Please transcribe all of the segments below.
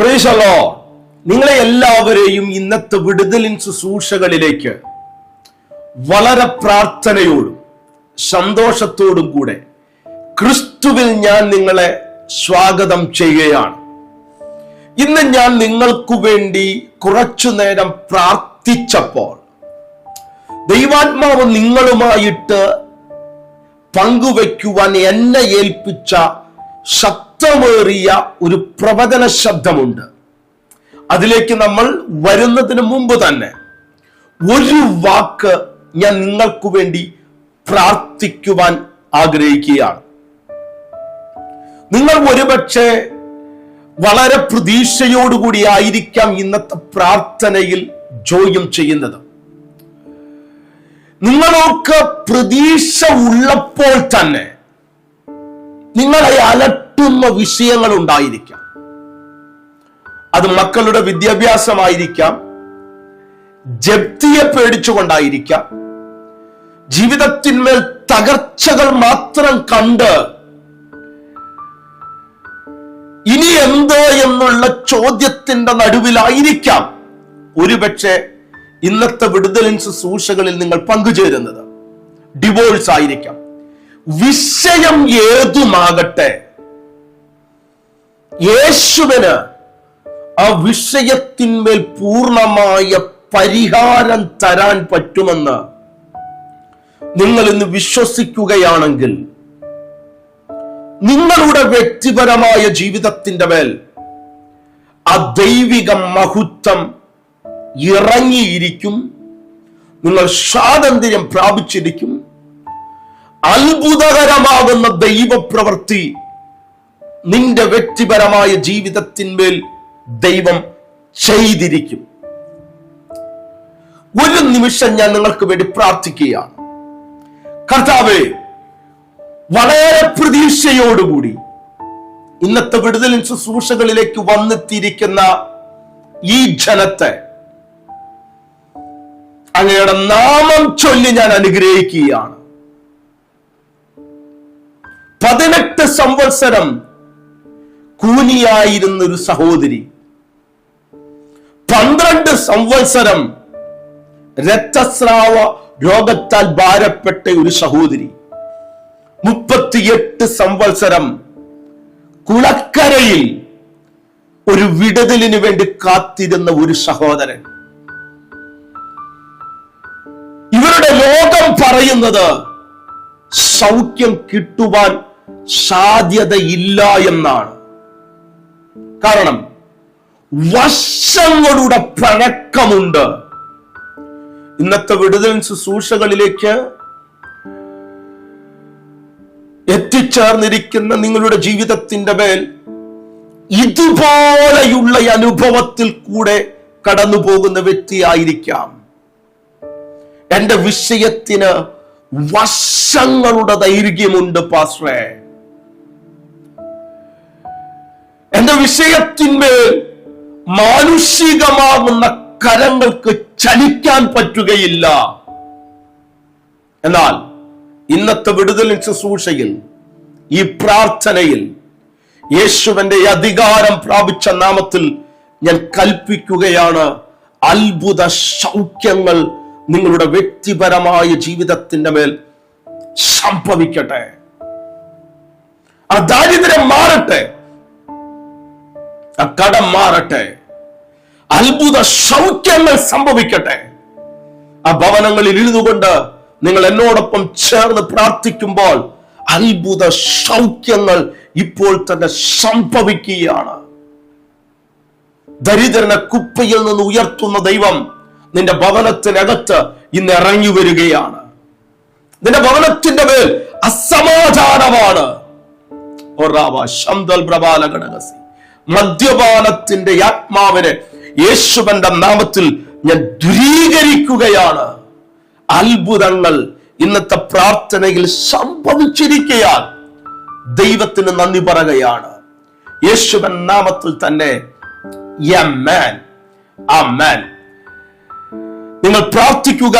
Praise the Lord. നിങ്ങളെ എല്ലാവരെയും ഇന്നത്തെ വിടുതലിൻ ശുശ്രൂഷകളിലേക്ക് വളരെ പ്രാർത്ഥനയോടും സന്തോഷത്തോടും കൂടെ ക്രിസ്തുവിൽ ഞാൻ നിങ്ങളെ സ്വാഗതം ചെയ്യുകയാണ്. ഇന്ന് ഞാൻ നിങ്ങൾക്ക് വേണ്ടി കുറച്ചു നേരം പ്രാർത്ഥിച്ചപ്പോൾ ദൈവാത്മാവ് നിങ്ങളുമായിട്ട് പങ്കുവയ്ക്കുവാൻ എന്നെ ഏൽപ്പിച്ച ശക്തമേറിയ ഒരു പ്രവചന ശബ്ദമുണ്ട്. അതിലേക്ക് നമ്മൾ വരുന്നതിന് മുമ്പ് തന്നെ ഒരു വാക്ക് ഞാൻ നിങ്ങൾക്ക് വേണ്ടി പ്രാർത്ഥിക്കുവാൻ ആഗ്രഹിക്കുകയാണ്. നിങ്ങൾ ഒരുപക്ഷെ വളരെ പ്രതീക്ഷയോടുകൂടി ആയിരിക്കാം ഇന്നത്തെ പ്രാർത്ഥനയിൽ ജോയിൻ ചെയ്യുന്നത്. നിങ്ങൾക്ക് പ്രതീക്ഷ ഉള്ളപ്പോൾ തന്നെ നിങ്ങളെ അലട്ടുന്ന വിഷയങ്ങൾ ഉണ്ടായിരിക്കാം. അത് മക്കളുടെ വിദ്യാഭ്യാസമായിരിക്കാം, ജപ്തിയെ പേടിച്ചുകൊണ്ടായിരിക്കാം, ജീവിതത്തിന്മേൽ തകർച്ചകൾ മാത്രം കണ്ട് ഇനി എന്ത് എന്നുള്ള ചോദ്യത്തിന്റെ നടുവിലായിരിക്കാം ഒരുപക്ഷെ ഇന്നത്തെ വിടുതലിൻ ശുശ്രൂഷകളിൽ നിങ്ങൾ പങ്കുചേരുന്നത്. ഡിവോഴ്സ് ആയിരിക്കാം. വിഷയം ഏതുമാകട്ടെ, യേശുവിന് ആ വിഷയത്തിന്മേൽ പൂർണ്ണമായ പരിഹാരം തരാൻ പറ്റുമെന്ന് നിങ്ങൾ ഇന്ന് വിശ്വസിക്കുകയാണെങ്കിൽ നിങ്ങളുടെ വ്യക്തിപരമായ ജീവിതത്തിന്റെ മേൽ ആ ദൈവിക മഹത്വം ഇറങ്ങിയിരിക്കും. നിങ്ങൾ സ്വാതന്ത്ര്യം പ്രാപിച്ചിരിക്കും. അത്ഭുതകരമാകുന്ന ദൈവപ്രവൃത്തി നിന്റെ വ്യക്തിപരമായ ജീവിതത്തിന്മേൽ ദൈവം ചെയ്തിരിക്കും. ഒരു നിമിഷം ഞാൻ നിങ്ങൾക്ക് വേണ്ടി പ്രാർത്ഥിക്കുകയാണ്. കർത്താവേ, വളരെ പ്രതീക്ഷയോടുകൂടി ഇന്നത്തെ വിടുതലിൻ ശുശ്രൂഷകളിലേക്ക് വന്നെത്തിയിരിക്കുന്ന ഈ ജനത്തെ അങ്ങയുടെ നാമം ചൊല്ലി ഞാൻ അനുഗ്രഹിക്കുകയാണ്. 18 സംവത്സരം കൂനിയായിരുന്ന ഒരു സഹോദരി, 12 സംവത്സരം രക്തസ്രാവ രോഗത്താൽ ഭാരപ്പെട്ട ഒരു സഹോദരി, 38 സംവത്സരം കുളക്കരയിൽ ഒരു വിടുതലിന് വേണ്ടി കാത്തിരുന്ന ഒരു സഹോദരൻ. ഇവരുടെ രോഗം പറയുന്നത് സൗഖ്യം കിട്ടുവാൻ സാധ്യതയില്ല എന്നാണ്. കാരണം വർഷങ്ങളുടെ പഴക്കമുണ്ട്. ഇന്നത്തെ വിടുതൽ ശുശ്രൂഷകളിലേക്ക് എത്തിച്ചേർന്നിരിക്കുന്ന നിങ്ങളുടെ ജീവിതത്തിന്റെ മേൽ ഇതുപോലെയുള്ള അനുഭവത്തിൽ കൂടെ കടന്നു പോകുന്ന വ്യക്തിയായിരിക്കാം. എന്റെ വിഷയത്തിന് വർഷങ്ങളുടെ ദൈർഘ്യമുണ്ട് പാസ്റ്ററെ. എന്റെ വിഷയത്തിന്മേൽ മാനുഷികമാകുന്ന കരങ്ങൾക്ക് ചലിക്കാൻ പറ്റുകയില്ല. എന്നാൽ ഇന്നത്തെ വിടുതലിൻ ശുശ്രൂഷയിൽ, ഈ പ്രാർത്ഥനയിൽ യേശുവിന്റെ അധികാരം പ്രാപിച്ച നാമത്തിൽ ഞാൻ കൽപ്പിക്കുകയാണ്, അത്ഭുത സൗഖ്യങ്ങൾ നിങ്ങളുടെ വ്യക്തിപരമായ ജീവിതത്തിന്റെ മേൽ സംഭവിക്കട്ടെ. ആ ദാരിദ്ര്യം മാറട്ടെ, ആ കടം മാറട്ടെ, അത്ഭുത സൗഖ്യങ്ങൾ സംഭവിക്കട്ടെ. ആ ഭവനങ്ങളിൽ ഇരുന്നുകൊണ്ട് നിങ്ങൾ എന്നോടൊപ്പം ചേർന്ന് പ്രാർത്ഥിക്കുമ്പോൾ അത്ഭുത സൗഖ്യങ്ങൾ ഇപ്പോൾ തന്നെ സംഭവിക്കുകയാണ്. ദരിദ്രനെ കുപ്പയിൽ നിന്ന് ഉയർത്തുന്ന ദൈവം നിന്റെ ഭവനത്തിനകത്ത് ഇന്ന് ഇറങ്ങി വരികയാണ്. നിന്റെ ഭവനത്തിന്റെ മേൽ അസമാധാനമാണ്. മദ്യപാനത്തിന്റെ ആത്മാവിനെ യേശുവിന്റെ നാമത്തിൽ ഞാൻ ദൂരീകരിക്കുകയാണ്. അത്ഭുതങ്ങൾ ഇന്നത്തെ പ്രാർത്ഥനയിൽ സംഭവിച്ചിരിക്കുകയാൽ ദൈവത്തിന് നന്ദി പറയുകയാണ്. യേശുവിൻ നാമത്തിൽ തന്നെ ആമേൻ, ആമേൻ. നിങ്ങൾ പ്രാർത്ഥിക്കുക.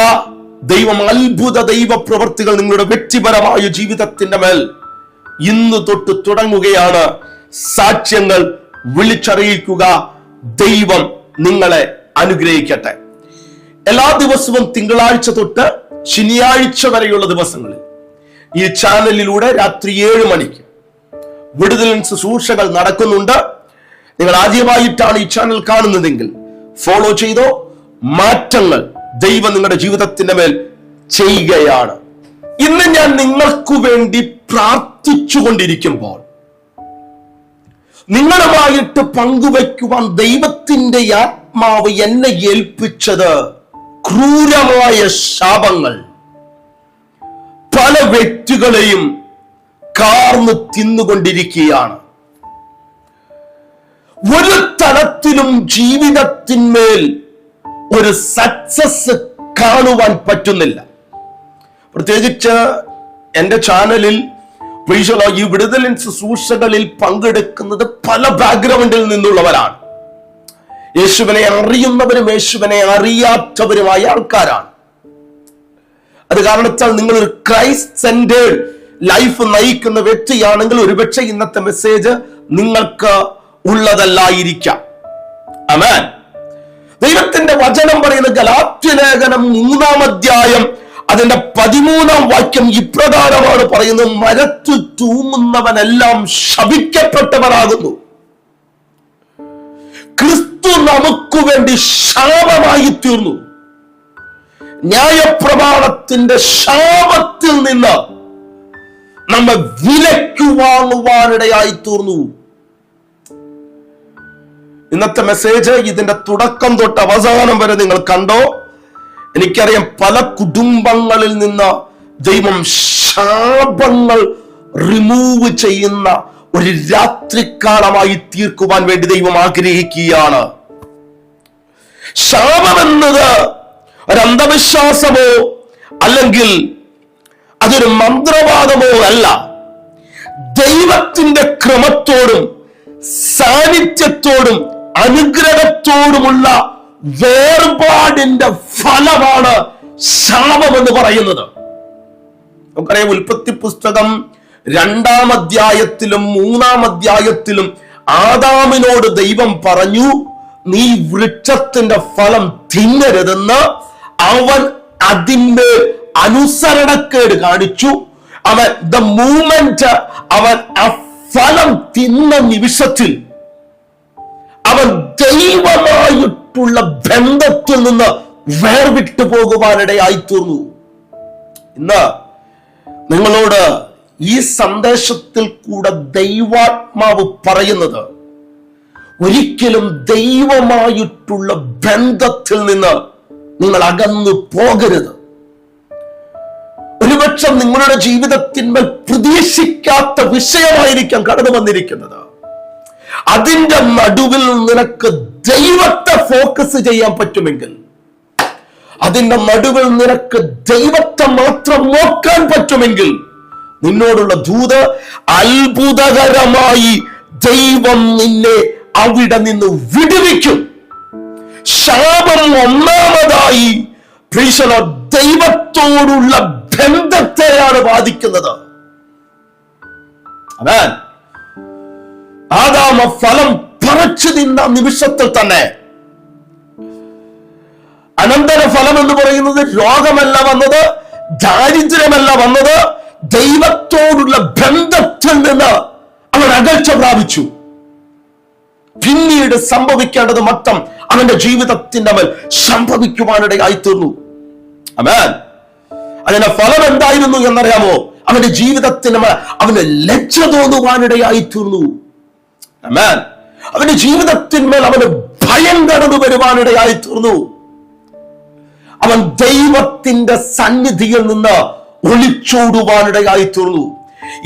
ദൈവം അത്ഭുത ദൈവ പ്രവൃത്തികൾ നിങ്ങളുടെ വ്യക്തിപരമായ ജീവിതത്തിന്റെ മേൽ ഇന്ന് തൊട്ട് തുടങ്ങുകയാണ്. സാക്ഷ്യങ്ങൾ വിളിച്ചറിയിക്കുക. ദൈവം നിങ്ങളെ അനുഗ്രഹിക്കട്ടെ. എല്ലാ ദിവസവും തിങ്കളാഴ്ച തൊട്ട് ശനിയാഴ്ച വരെയുള്ള ദിവസങ്ങളിൽ ഈ ചാനലിലൂടെ രാത്രി 7 മണിക്ക് വിടുതൽ ശുശ്രൂഷകൾ നടക്കുന്നുണ്ട്. നിങ്ങൾ ആദ്യമായിട്ടാണ് ഈ ചാനൽ കാണുന്നതെങ്കിൽ ഫോളോ ചെയ്തോ. മാറ്റങ്ങൾ ദൈവം നിങ്ങളുടെ ജീവിതത്തിന്റെ മേൽ ചെയ്യുകയാണ്. ഇന്ന് ഞാൻ നിങ്ങൾക്ക് വേണ്ടി പ്രാർത്ഥിച്ചുകൊണ്ടിരിക്കുമ്പോൾ നിങ്ങളുമായിട്ട് പങ്കുവയ്ക്കുവാൻ ദൈവത്തിന്റെ ആത്മാവ് എന്നെ ഏൽപ്പിച്ചത് ക്രൂരമായ ശാപങ്ങൾ പല വ്യക്തികളെയും കാർന്ന് തിന്നുകൊണ്ടിരിക്കുകയാണ്. ഒരു തലത്തിലും ജീവിതത്തിന്മേൽ ഒരു സക്സസ് കാണുവാൻ പറ്റുന്നില്ല. പ്രത്യേകിച്ച് എന്റെ ചാനലിൽ ഈ വിടുതലിൻ ശുശ്രൂഷകളിൽ പങ്കെടുക്കുന്നത് പല ബാക്ക്ഗ്രൗണ്ടിൽ നിന്നുള്ളവരാണ്. യേശുവിനെ അറിയുന്നവരും യേശുവിനെ അറിയാത്തവരുമായ ആൾക്കാരാണ്. അത് കാരണത്താൽ നിങ്ങൾ ഒരു ക്രൈസ്റ്റ് സെന്റേർഡ് ലൈഫ് നയിക്കുന്ന വ്യക്തിയാണെങ്കിൽ ഒരുപക്ഷെ ഇന്നത്തെ മെസ്സേജ് നിങ്ങൾക്ക് ഉള്ളതല്ലായിരിക്കാം. ആമേൻ. ദൈവത്തിന്റെ വചനം പറയുന്ന ഗലാത്യലേഖനം 3-ാം അധ്യായം അതിന്റെ 13-ാം വാക്യം ഇപ്രകാരമാണ് പറയുന്നത്: മരത്തിൽ തൂങ്ങുന്നവനെല്ലാം ശപിക്കപ്പെട്ടവരാകുന്നു. ക്രിസ്തു നമുക്ക് വേണ്ടി ശാപമായി തീർന്നു. ന്യായപ്രമാണത്തിന്റെ ശാപത്തിൽ നിന്ന് നമ്മെ വിലയ്ക്ക് വാങ്ങുവാനിടയായി തീർന്നു. ഇന്നത്തെ മെസ്സേജ് ഇതിന്റെ തുടക്കം തൊട്ട് അവസാനം വരെ നിങ്ങൾ കണ്ടോ? എനിക്കറിയാം പല കുടുംബങ്ങളിൽ നിന്ന് ദൈവം ശാപങ്ങൾ റിമൂവ് ചെയ്യുന്ന ഒരു രാത്രികാലമായി തീർക്കുവാൻ വേണ്ടി ദൈവം ആഗ്രഹിക്കുകയാണ്. ശാപമെന്നത് ഒരു അന്ധവിശ്വാസമോ അല്ലെങ്കിൽ അതൊരു മന്ത്രവാദമോ അല്ല. ദൈവത്തിന്റെ ക്രമത്തോടും സാന്നിധ്യത്തോടും അനുഗ്രഹത്തോടുമുള്ള വേർപാടിന്റെ ഫലമാണ് ശാപം എന്ന് പറയുന്നത്. നമുക്കറിയാം, ഉൽപ്പത്തി പുസ്തകം 2-ാം അധ്യായത്തിലും 3-ാം അധ്യായത്തിലും ആദാമിനോട് ദൈവം പറഞ്ഞു, നീ വൃക്ഷത്തിന്റെ ഫലം തിന്നരുതെന്ന്. അവൻ അതിന്റെ അനുസരണക്കേട് കാണിച്ചു. അവൻ ദ മൂമെന്റ് അവൻ ആ ഫലം തിന്ന നിമിഷത്തിൽ അവൻ ദൈവമായിട്ടുള്ള ബന്ധത്തിൽ നിന്ന് വേർവിട്ടു പോകുവാനിടയായി തീർന്നു. ഇന്ന് നിങ്ങളോട് ഈ സന്ദേശത്തിൽ കൂടെ ദൈവാത്മാവ് പറയുന്നത്, ഒരിക്കലും ദൈവമായിട്ടുള്ള ബന്ധത്തിൽ നിന്ന് നിങ്ങൾ അകന്നു പോകരുത്. ഒരുപക്ഷം നിങ്ങളുടെ ജീവിതത്തിന്മേൽ പ്രതീക്ഷിക്കാത്ത വിഷയമായിരിക്കാം കടന്നു വന്നിരിക്കുന്നത്. അതിന്റെ നടുവിൽ നിനക്ക് ദൈവത്തെ ഫോക്കസ് ചെയ്യാൻ പറ്റുമെങ്കിൽ, അതിന്റെ നടുവിൽ നിനക്ക് ദൈവത്തെ മാത്രം നോക്കാൻ പറ്റുമെങ്കിൽ, നിന്നോടുള്ള ദൂത്, അത്ഭുതകരമായി ദൈവം നിന്നെ അവിടെ നിന്ന് വിടുവിക്കും. ശാപം ഒന്നാമതായി ദൈവത്തോടുള്ള ബന്ധത്തെയാണ് ബാധിക്കുന്നത്. ആദാം ഫലം പറിച്ചു തിന്ന നിമിഷത്തിൽ തന്നെ അനന്തര ഫലം എന്ന് പറയുന്നത് രോഗമല്ല വന്നത്, ദാരിദ്ര്യമല്ല വന്നത്, ദൈവത്തോടുള്ള ബന്ധത്തിൽ നിന്ന് അവൻ അകൽച്ച പ്രാപിച്ചു. പിന്നീട് സംഭവിക്കേണ്ടത് മൊത്തം അവന്റെ ജീവിതത്തിന്റെ മേൽ സംഭവിക്കുവാനിടയായി തീർന്നു. ആമേൻ. അതിന്റെ ഫലം എന്തായിരുന്നു എന്നറിയാമോ? അവന്റെ ജീവിതത്തിന് മേൽ അവന് ലജ്ജ തോന്നുവാനിടയായി തീർന്നു. ആമേൻ. അവന്റെ ജീവിതത്തിന്മേൽ അവന് ഭയം കടന്നു വരുവാനിടയായി തീർന്നു. അവൻ ദൈവത്തിന്റെ സന്നിധിയിൽ നിന്ന് ഒളിച്ചോടുവാനിടയായി തീർന്നു.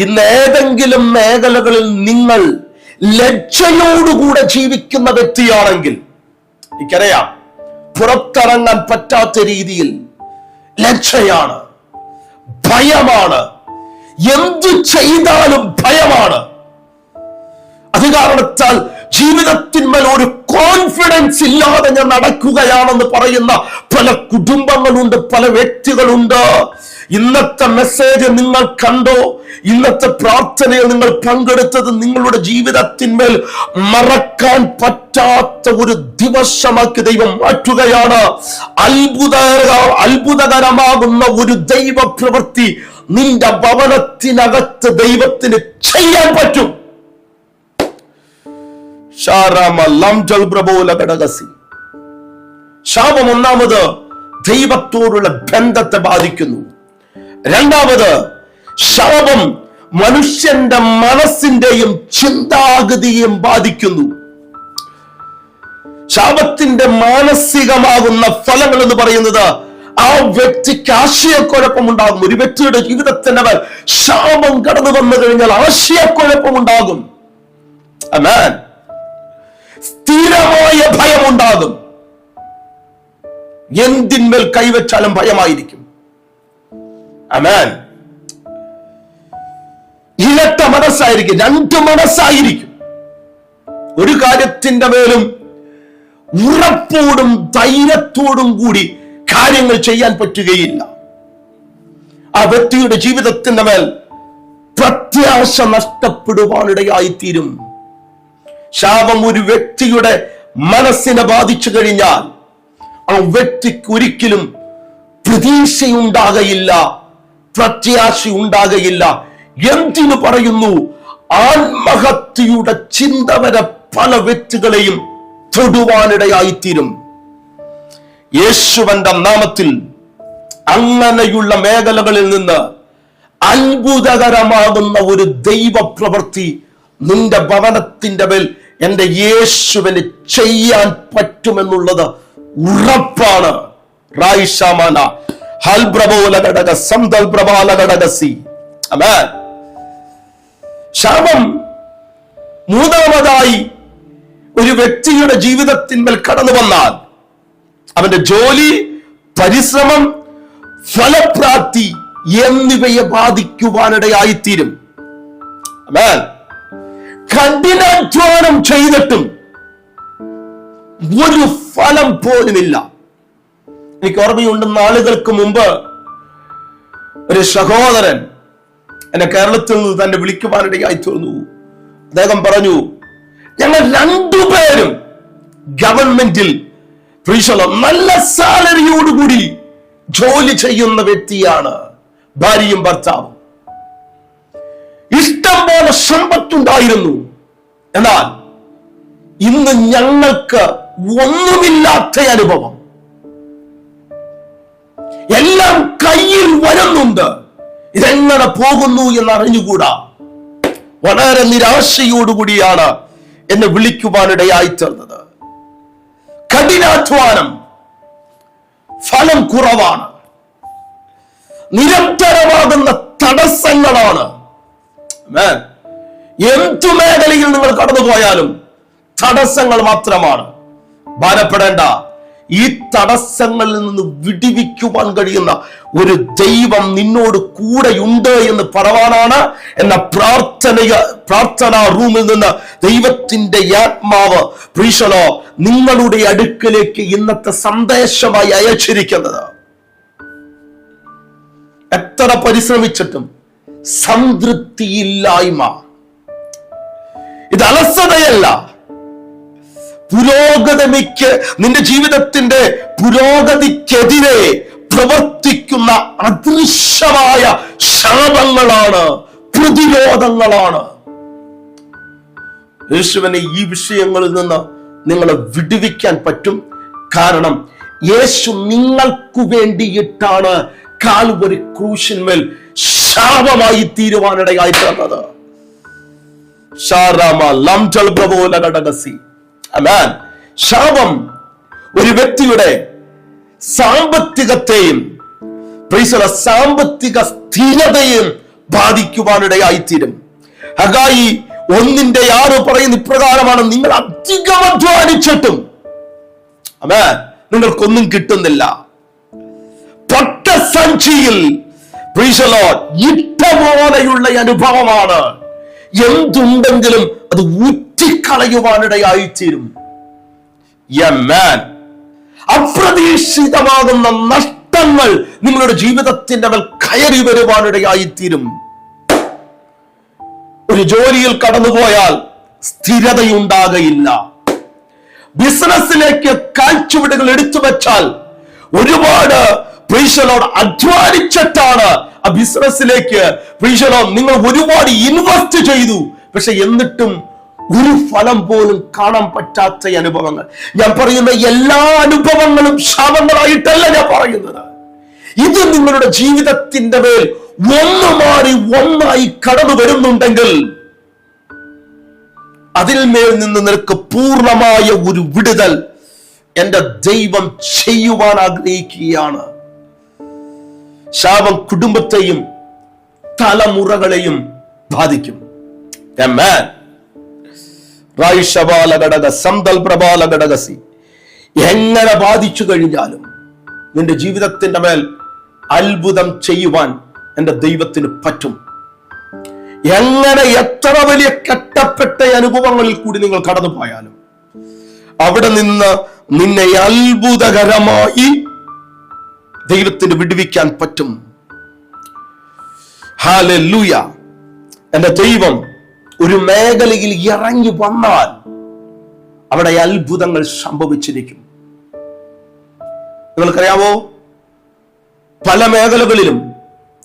ഇന്ന് ഏതെങ്കിലും മേഖലകളിൽ നിങ്ങൾ ലജ്ജയോടുകൂടെ ജീവിക്കുന്ന വ്യക്തിയാണെങ്കിൽ, എനിക്കറിയാം പുറത്തിറങ്ങാൻ പറ്റാത്ത രീതിയിൽ ലജ്ജയാണ്, ഭയമാണ്, എന്തു ചെയ്താലും ഭയമാണ്. അത് കാരണത്താൽ ജീവിതത്തിന്മേൽ ഒരു കോൺഫിഡൻസ് ഇല്ലാതെ ഞാൻ നടക്കുകയാണെന്ന് പറയുന്ന പല കുടുംബങ്ങളുണ്ട്, പല വ്യക്തികളുണ്ട്. ഇന്നത്തെ മെസ്സേജ് നിങ്ങൾ കണ്ടോ? ഇന്നത്തെ പ്രാർത്ഥനയിൽ നിങ്ങൾ പങ്കെടുത്തത് നിങ്ങളുടെ ജീവിതത്തിന്മേൽ മറക്കാൻ പറ്റാത്ത ഒരു ദിവസമാക്കി ദൈവം മാറ്റുകയാണ്. അത്ഭുതകരമാകുന്ന ഒരു ദൈവ പ്രവൃത്തി നിന്റെ ഭവനത്തിനകത്ത് ദൈവത്തിന് ചെയ്യാൻ പറ്റും. ശാപം ഒന്നാമത് ദൈവത്തോടുള്ള ബന്ധത്തെ ബാധിക്കുന്നു. രണ്ടാമത് ശാപം മനുഷ്യന്റെ മനസ്സിന്റെയും ചിന്താഗതിയെയും ബാധിക്കുന്നു. ശാപത്തിന്റെ മാനസികമാകുന്ന ഫലങ്ങൾ എന്ന് പറയുന്നത് ആ വ്യക്തിക്ക് ആശയക്കുഴപ്പമുണ്ടാകും. ഒരു വ്യക്തിയുടെ ജീവിതത്തിന്റെ മേൽ ശാപം കടന്നു വന്നു കഴിഞ്ഞാൽ ആശയക്കുഴപ്പമുണ്ടാകും. ആമേൻ. സ്ഥിരമായ ഭയമുണ്ടാകും. എന്തിന്മേൽ കൈവച്ചാലും ഭയമായിരിക്കും. ആമേൻ. ഇരട്ട മനസ്സായിരിക്കും, രണ്ട് മനസ്സായിരിക്കും. ഒരു കാര്യത്തിന്റെ മേലും ഉറപ്പോടും ധൈര്യത്തോടും കൂടി കാര്യങ്ങൾ ചെയ്യാൻ പറ്റുകയില്ല. ആ വ്യക്തിയുടെ ജീവിതത്തിന്റെ മേൽ പ്രത്യാശ നഷ്ടപ്പെടുവാനിടയായിത്തീരും. ശാപം ഒരു വ്യക്തിയുടെ മനസ്സിനെ ബാധിച്ചു കഴിഞ്ഞാൽ ആ വ്യക്തിക്ക് ഒരിക്കലും പ്രതീക്ഷയുണ്ടാകയില്ല, പ്രത്യാശ ഉണ്ടാകയില്ല. എന്തിനു പറയുന്നു? ആത്മഹത്യയുടെ ചിന്ത വരെ പല വ്യക്തികളെയും തൊടുവാനിടയായിത്തീരും. യേശുവിന്റെ നാമത്തിൽ അങ്ങനെയുള്ള മേഖലകളിൽ നിന്ന് അത്ഭുതകരമാകുന്ന ഒരു ദൈവ പ്രവൃത്തി നിന്റെ ഭവനത്തിന്റെ മേൽ എന്റെ യേശുവിന് ചെയ്യാൻ പറ്റുമെന്നുള്ളത് ഉറപ്പാണ്. ശാപം മൂന്നാമതായി ഒരു വ്യക്തിയുടെ ജീവിതത്തിന്മേൽ കടന്നു വന്നാൽ അവന്റെ ജോലി, പരിശ്രമം, ഫലപ്രാപ്തി എന്നിവയെ ബാധിക്കുവാനിടയായിത്തീരും. ആമേൻ. കഠിനാധ്വാനം ചെയ്തിട്ടും ഒരു ഫലം പോലുമില്ല. എനിക്ക് ഓർമ്മയുണ്ട്, നാളുകൾക്ക് മുമ്പ് ഒരു സഹോദരൻ എന്നെ കേരളത്തിൽ നിന്ന് തന്നെ വിളിക്കുവാനിടയായി തീർന്നു. അദ്ദേഹം പറഞ്ഞു, ഞങ്ങൾ രണ്ടുപേരും ഗവൺമെന്റിൽ നല്ല സാലറിയോടുകൂടി ജോലി ചെയ്യുന്ന വ്യക്തിയാണ്, ഭാര്യയും ഭർത്താവും. ഇഷ്ടം പോലെ സമ്പത്തുണ്ടായിരുന്നു. എന്നാൽ ഇന്ന് ഞങ്ങൾക്ക് ഒന്നുമില്ലാത്ത അനുഭവം. എല്ലാം കയ്യിൽ വരുന്നുണ്ട്, ഇതെങ്ങനെ പോകുന്നു എന്ന് അറിഞ്ഞുകൂടാ. വളരെ നിരാശയോടുകൂടിയാണ് എന്നെ വിളിക്കുവാനിടയായി തീർന്നത്. കഠിനാധ്വാനം, ഫലം കുറവാണ്. നിരന്തരമാകുന്ന തടസ്സങ്ങളാണ്. എന്തു മേഖലയിൽ നിങ്ങൾ കടന്നുപോയാലും തടസ്സങ്ങൾ മാത്രമാണ്. ഭാരപ്പെടേണ്ട. ഈ തടസ്സങ്ങളിൽ നിന്ന് വിടിവിക്കുവാൻ കഴിയുന്ന ഒരു ദൈവം നിന്നോട് കൂടെയുണ്ട് എന്ന് പറവാനാണ് എന്ന പ്രാർത്ഥനാ റൂമിൽ നിന്ന് ദൈവത്തിന്റെ ആത്മാവ് നിങ്ങളുടെ അടുക്കലേക്ക് ഇന്നത്തെ സന്ദേശമായി അയച്ചിരിക്കുന്നത്. എത്ര പരിശ്രമിച്ചിട്ടും സംതൃപ്തിയില്ലായ്മ. ഇത് അലസതയല്ല, പുരോഗതിക്ക്, നിന്റെ ജീവിതത്തിന്റെ പുരോഗതിക്കെതിരെ പ്രവർത്തിക്കുന്ന അദൃശ്യമായ ശാപങ്ങളാണ്, പ്രതിരോധങ്ങളാണ്. യേശുവിനെ ഈ വിഷയങ്ങളിൽ നിന്ന് നിങ്ങളെ വിടുവിക്കാൻ പറ്റും. കാരണം യേശു നിങ്ങൾക്ക് വേണ്ടിയിട്ടാണ് കാൽവരി ക്രൂശിന്മേൽ ശാപമായി തീരുവാനിടയായി തീർന്നത്. ശാപം ഒരു വ്യക്തിയുടെ സാമ്പത്തികത്തെയും സാമ്പത്തിക സ്ഥിരതയും ബാധിക്കുവാനിടയായിത്തീരും. ഹഗായി 1:6 പറയുന്ന ഇപ്രകാരമാണ്, നിങ്ങൾ അധികം അധ്വാനിച്ചിട്ടും നിങ്ങൾക്കൊന്നും കിട്ടുന്നില്ല. പൊട്ടസഞ്ചിയിൽ ഇട്ട പോലെയുള്ള അനുഭവമാണ്. എന്തുണ്ടെങ്കിലും അത് ഊറ്റിക്കളയുവാനിടയായിത്തീരും. അപ്രതീക്ഷിതമാകുന്ന നഷ്ട നഷ്ടങ്ങൾ നിങ്ങളുടെ ജീവിതത്തിന്റെ മേൽ കയറി വരുവാനിടയായിത്തീരും. ഒരു ജോലിയിൽ കടന്നുപോയാൽ സ്ഥിരതയുണ്ടാകയില്ല. ബിസിനസ്സിലേക്ക് കാൽച്ചുവടുകൾ എടുത്തു വെച്ചാൽ ഒരുപാട് അധ്വാനിച്ചിട്ടാണ് ആ ബിസിനസ്സിലേക്ക് നിങ്ങൾ ഒരുപാട് ഇൻവെസ്റ്റ് ചെയ്തു. പക്ഷെ എന്നിട്ടും ഒരു ഫലം പോലും കാണാൻ പറ്റാത്ത അനുഭവങ്ങൾ. ഞാൻ പറയുന്ന എല്ലാ അനുഭവങ്ങളും ശാപങ്ങളായിട്ടല്ല ഞാൻ പറയുന്നത്. ഇത് നിങ്ങളുടെ ജീവിതത്തിന്റെ മേൽ ഒന്ന് മാറി ഒന്നായി കടന്നു വരുന്നുണ്ടെങ്കിൽ അതിൽ മേൽ നിന്ന് നിനക്ക് പൂർണ്ണമായ ഒരു വിടുതൽ എന്റെ ദൈവം ചെയ്യുവാൻ ആഗ്രഹിക്കുകയാണ്. ശാപം കുടുംബത്തെയും തലമുറകളെയും ബാധിക്കും. എങ്ങനെ ബാധിച്ചു കഴിഞ്ഞാലും നിന്റെ ജീവിതത്തിന്റെ മേൽ അത്ഭുതം ചെയ്യുവാൻ എന്റെ ദൈവത്തിന് പറ്റും. എങ്ങനെ എത്ര വലിയ കെട്ടപ്പെട്ട അനുഭവങ്ങളിൽ കൂടി നിങ്ങൾ കടന്നു പോയാലും അവിടെ നിന്ന് നിന്നെ അത്ഭുതകരമായി ദൈവത്തിന് വിടുവിക്കാൻ പറ്റും. ഹല്ലേലൂയ. എന്റെ ദൈവം ഒരു മേഖലയിൽ ഇറങ്ങി വന്നാൽ അവിടെ അത്ഭുതങ്ങൾ സംഭവിച്ചിരിക്കും. നിങ്ങൾക്കറിയാമോ, പല മേഖലകളിലും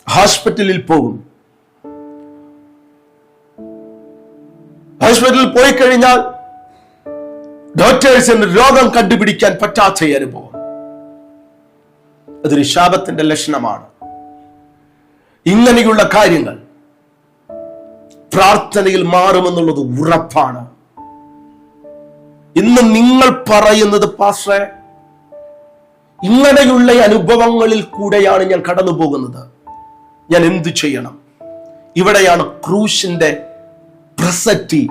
ഹോസ്പിറ്റലിൽ പോകും. ഹോസ്പിറ്റലിൽ പോയി കഴിഞ്ഞാൽ ഡോക്ടേഴ്സിന് രോഗം കണ്ടുപിടിക്കാൻ പറ്റാത്ത അനുഭവം. അതൊരു ശാപത്തിന്റെ ലക്ഷണമാണ്. ഇങ്ങനെയുള്ള കാര്യങ്ങൾ പ്രാർത്ഥനയിൽ മാറുമെന്നുള്ളത് ഉറപ്പാണ്. ഇന്ന് നിങ്ങൾ പറയുന്നത്, പാസ്റ്ററെ, ഇങ്ങനെയുള്ള അനുഭവങ്ങളിൽ കൂടെയാണ് ഞാൻ കടന്നു പോകുന്നത്, ഞാൻ എന്തു ചെയ്യണം? ഇവിടെയാണ് ക്രൂശിന്റെ പ്രസക്തി,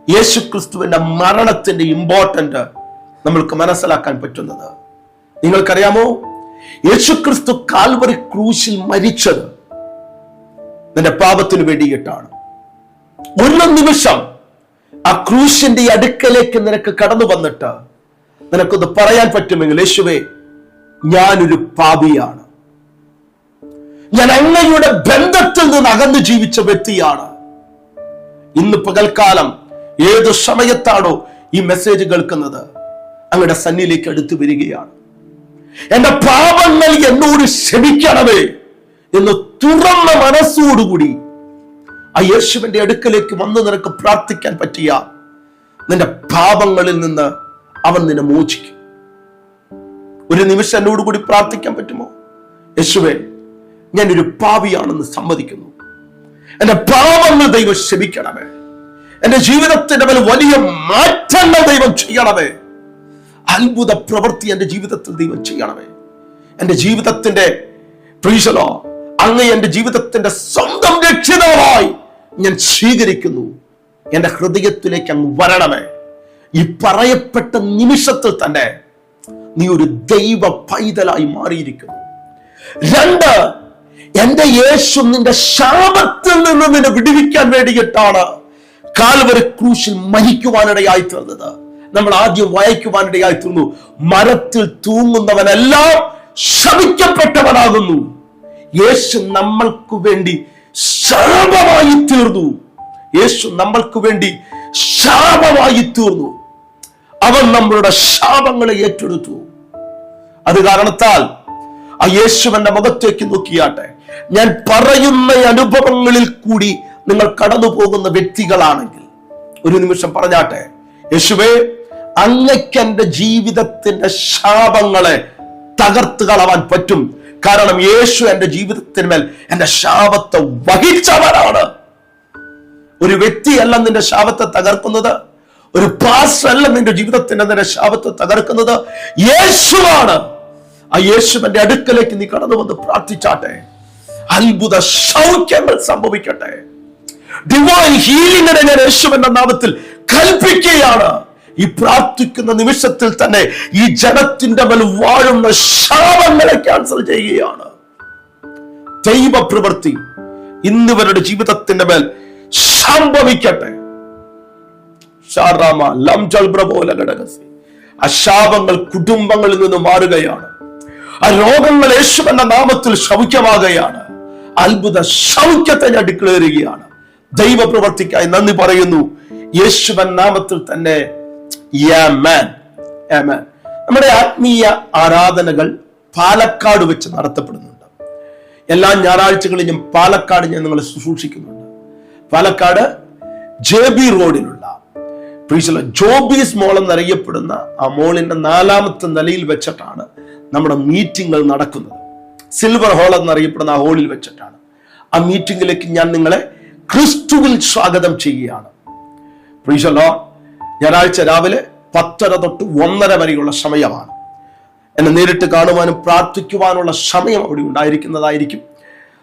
യേശുക്രിസ്തുവിന്റെ മരണത്തിന്റെ ഇമ്പോർട്ടന്റ് നമ്മൾക്ക് മനസ്സിലാക്കാൻ പറ്റുന്നത്. നിങ്ങൾക്കറിയാമോ, യേശുക്രിസ്തു കാൽവറി ക്രൂശിൽ മരിച്ചത് നിന്റെ പാപത്തിന് വേണ്ടിയിട്ടാണ്. ഒരു നിമിഷം ആ ക്രൂശിന്റെ അടുക്കലേക്ക് നിനക്ക് കടന്നു വന്നിട്ട് നിനക്കൊന്ന് പറയാൻ പറ്റുമെങ്കിൽ, യേശുവേ, ഞാനൊരു പാപിയാണ്, ഞാൻ അങ്ങയുടെ ബന്ധത്തിൽ നിന്ന് അകന്നു ജീവിച്ച വ്യക്തിയാണ്. ഇന്ന് പകൽക്കാലം ഏതു സമയത്താണോ ഈ മെസ്സേജ് കേൾക്കുന്നത്, അങ്ങയുടെ സന്നിധിയിലേക്ക് അടുത്തു വരികയാണ്. എന്റെ പാപങ്ങൾ എന്നോട് ക്ഷമിക്കണമേ എന്ന് തുറന്ന മനസ്സോടുകൂടി ആ യേശുവിന്റെ അടുക്കലേക്ക് വന്ന് നിനക്ക് പ്രാർത്ഥിക്കാൻ പറ്റിയ നിന്റെ പാപങ്ങളിൽ നിന്ന് അവൻ നിന്നെ മോചിക്കും. ഒരു നിമിഷം എന്നോട് കൂടി പ്രാർത്ഥിക്കാൻ പറ്റുമോ? യേശുവേ, ഞാനൊരു പാപിയാണെന്ന് സമ്മതിക്കുന്നു, എന്റെ പാപങ്ങൾ ദൈവം ക്ഷമിക്കണമേ, എന്റെ ജീവിതത്തിന്റെ മേൽ വലിയ മാറ്റങ്ങൾ ദൈവം ചെയ്യണമേ, അത്ഭുത പ്രവൃത്തി എന്റെ ജീവിതത്തിൽ ദൈവം ചെയ്യണമേ. എന്റെ ജീവിതത്തിന്റെ അങ്ങ് എന്റെ ജീവിതത്തിന്റെ സ്വന്തം രക്ഷിതാവായി ഞാൻ സ്വീകരിക്കുന്നു, എന്റെ ഹൃദയത്തിലേക്ക് അങ്ങ് വരണമേ. ഈ പറയപ്പെട്ട നിമിഷത്തിൽ തന്നെ നീ ഒരു ദൈവ പൈതലായി മാറിയിരിക്കുന്നു. 2, എന്റെ യേശു നിന്റെ ശാപത്തിൽ നിന്ന് നിന്നെ വിടുവിക്കാൻ വേണ്ടിയിട്ടാണ് കാൽവരി ക്രൂശിൽ മരിക്കുവാനിടയായി തീർന്നത്. നമ്മൾ ആദ്യം വായിക്കുവാനിടയായി തീർന്നു, മരത്തിൽ തൂങ്ങുന്നവനെല്ലാം ശപിക്കപ്പെട്ടവനാകുന്നു. യേശു നമ്മൾക്ക് വേണ്ടി ശാപമായി തീർന്നു. യേശു നമ്മൾക്ക് വേണ്ടി ശാപമായി തീർന്നു. അവൻ നമ്മളുടെ ശാപങ്ങളെ ഏറ്റെടുത്തു. അത് കാരണത്താൽ ആ യേശുവിന്റെ മുഖത്തേക്ക് നോക്കിയാട്ടെ. ഞാൻ പറയുന്ന അനുഭവങ്ങളിൽ കൂടി നിങ്ങൾ കടന്നു പോകുന്ന വ്യക്തികളാണെങ്കിൽ ഒരു നിമിഷം പറഞ്ഞാട്ടെ, യേശുവേ, അങ്ങയ്ക്ക് എന്റെ ജീവിതത്തിന്റെ ശാപങ്ങളെ തകർത്ത് കളവാൻ പറ്റും. കാരണം യേശു എന്റെ ജീവിതത്തിന്മേൽ എന്റെ ശാപത്തെ വഹിച്ചവനാണ്. ഒരു വ്യക്തിയല്ല നിന്റെ ശാപത്തെ തകർക്കുന്നത്, ഒരു പാസ്റ്റർ അല്ല നിന്റെ ജീവിതത്തിന്റെ ശാപത്തെ തകർക്കുന്നത്, യേശുവാണ്. ആ യേശുവിന്റെ അടുക്കലേക്ക് നീ കടന്നു വന്ന് പ്രാർത്ഥിച്ചാട്ടെ, അത്ഭുത സൗഖ്യങ്ങൾ സംഭവിക്കട്ടെ. ഡിവൈൻ ഹീലിംഗിനെ ഞാൻ യേശുവിന്റെ നാമത്തിൽ കൽപ്പിക്കുകയാണ്. ഈ പ്രാർത്ഥിക്കുന്ന നിമിഷത്തിൽ തന്നെ ഈ ജനത്തിന്റെ മേൽ വാഴുന്ന ശാപങ്ങളെ ക്യാൻസൽ ചെയ്യുകയാണ്. ദൈവപ്രവൃത്തി ഇന്നിവരുടെ ജീവിതത്തിന്റെ മേൽ സംഭവിക്കട്ടെ. ആ ശാപങ്ങൾ കുടുംബങ്ങളിൽ നിന്ന് മാറുകയാണ്. ആ രോഗങ്ങൾ യേശുവിന്റെ നാമത്തിൽ ശൗഖ്യമാകുകയാണ്. അത്ഭുത ശൗഖ്യത്തെ ഞാൻ ഡിക്ലെയർ ചെയ്യുകയാണ്. ദൈവ പ്രവർത്തിക്കായി നന്ദി പറയുന്നു, യേശുവിൻ നാമത്തിൽ തന്നെ. ആമേൻ, ആമേൻ. നമ്മുടെ ആത്മീയ ആരാധനകൾ പാലക്കാട് വെച്ച് നടത്തപ്പെടുന്നുണ്ട്. എല്ലാ ഞായറാഴ്ചകളിലും പാലക്കാട് ഞാൻ നിങ്ങളെ ശുശ്രൂഷിക്കുന്നുണ്ട്. പാലക്കാട് JB റോഡിലുള്ള ജോബീസ് മോൾ എന്നറിയപ്പെടുന്ന ആ മോളിന്റെ 4ാമത്തെ നിലയിൽ വെച്ചിട്ടാണ് നമ്മുടെ മീറ്റിംഗുകൾ നടക്കുന്നത്. സിൽവർ ഹാൾ എന്നറിയപ്പെടുന്ന ആ ഹാളിൽ വെച്ചിട്ടാണ്. ആ മീറ്റിംഗിലേക്ക് ഞാൻ നിങ്ങളെ ക്രിസ്തുവിൽ സ്വാഗതം ചെയ്യുകയാണ്. Praise the Lord. ഞായറാഴ്ച രാവിലെ 10:30 തൊട്ട് 1:30 വരെയുള്ള സമയമാണ്. എന്നെ നേരിട്ട് കാണുവാനും പ്രാർത്ഥിക്കുവാനുള്ള സമയം അവിടെ ഉണ്ടായിരിക്കുന്നതായിരിക്കും.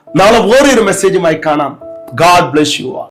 നാളെ വേറൊരു മെസ്സേജുമായി കാണാം. God bless you.